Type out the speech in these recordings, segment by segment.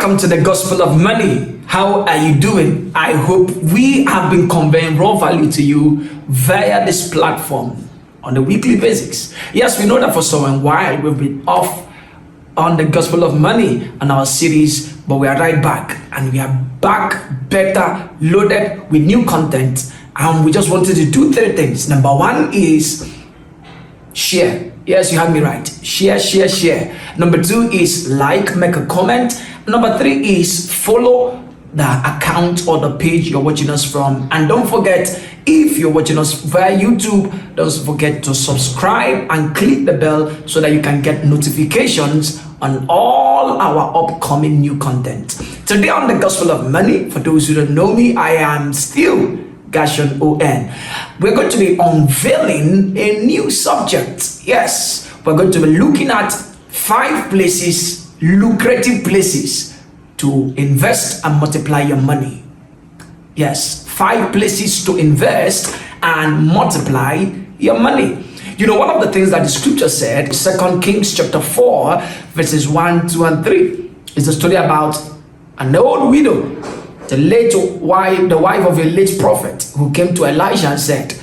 Welcome to the Gospel of Money. How are you doing? I hope we have been conveying raw value to you via this platform on a weekly basis. Yes, we know that for some while we've been off on the Gospel of Money and our series, but we are right back, and we are back better loaded with new content. And we just wanted to do three things. Number one is share. Yes, you heard me right. Share. Number two is like, make a comment. Number three is follow the account or the page you're watching us from. And don't forget, if you're watching us via YouTube, don't forget to subscribe and click the bell so that you can get notifications on all our upcoming new content. Today on the Gospel of Money, for those who don't know me, I am still Gashon ON. We're going to be unveiling a new subject. Yes, we're going to be looking at 5 places, lucrative places to invest and multiply your money. Yes, 5 places to invest and multiply your money. You know, one of the things that the scripture said, 2 Kings chapter 4, verses 1, 2, and 3, is a story about an old widow, the wife of a late prophet, who came to Elisha and said,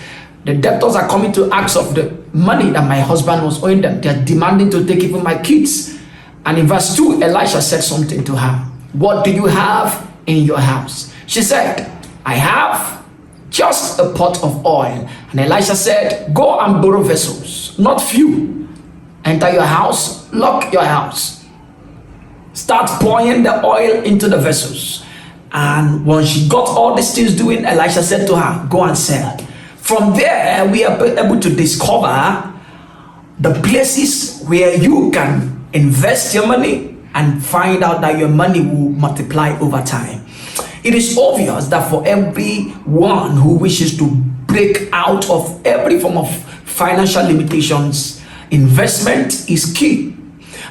the debtors are coming to ask of the money that my husband was owing them. They are demanding to take even my kids. And in verse 2, Elisha said something to her. What do you have in your house? She said, I have just a pot of oil. And Elisha said, go and borrow vessels, not few. Enter your house, lock your house. Start pouring the oil into the vessels. And when she got all these things doing, Elisha said to her, go and sell. From there, we are able to discover the places where you can invest your money and find out that your money will multiply over time. It is obvious that for everyone who wishes to break out of every form of financial limitations, investment is key.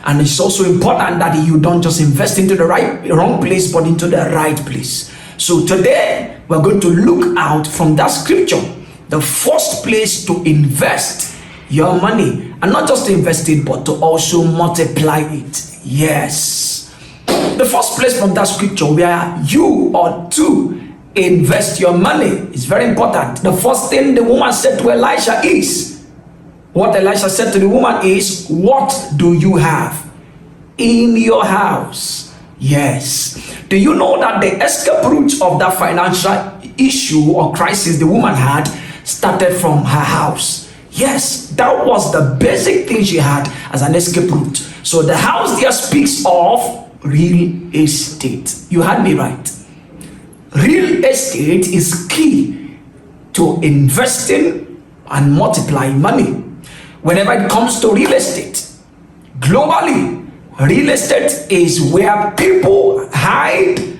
And it's also important that you don't just invest into the wrong place, but into the right place. So today, we're going to look out from that scripture, the first place to invest your money. And not just to invest it, but to also multiply it. Yes. The first place from that scripture where you ought to invest your money is very important. The first thing the woman said to Elisha is, what Elisha said to the woman is, what do you have in your house? Yes. Do you know that the escape route of that financial issue or crisis the woman had started from her house? Yes, that was the basic thing she had as an escape route. So the house there speaks of real estate. You had me right. Real estate is key to investing and multiplying money. Whenever it comes to real estate, globally, real estate is where people hide,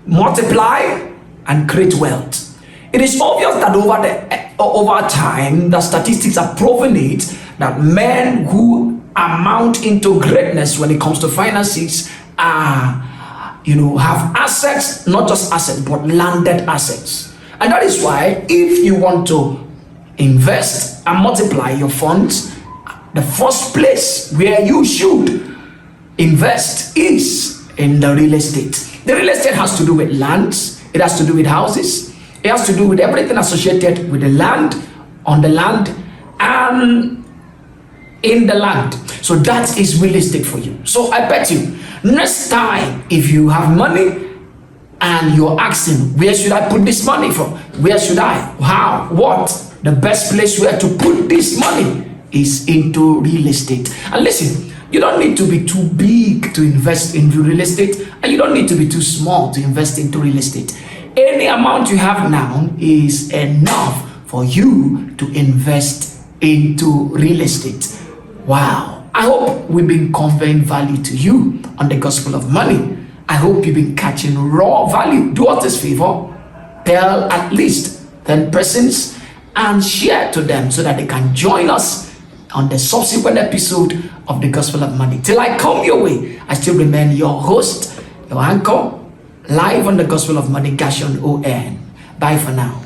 multiply, and create wealth. It is obvious that over time, the statistics have proven it, that men who amount into greatness when it comes to finances have assets, not just assets, but landed assets. And that is why if you want to invest and multiply your funds, the first place where you should invest is in the real estate. The real estate has to do with lands, it has to do with houses, it has to do with everything associated with the land, on the land, and in the land. So that is real estate for you. So I bet you, next time if you have money and you're asking, where should I put this money from? Where should I? How? What? The best place where to put this money is into real estate. And listen, you don't need to be too big to invest in real estate, and you don't need to be too small to invest into real estate. Any amount you have now is enough for you to invest into real estate. Wow. I hope we've been conveying value to you on the Gospel of Money. I hope you've been catching raw value. Do us this favor. Tell at least 10 persons and share to them so that they can join us on the subsequent episode of the Gospel of Money. Till I come your way, I still remain your host, your anchor, live on the Gospel of Money, Gashon ON. Bye for now.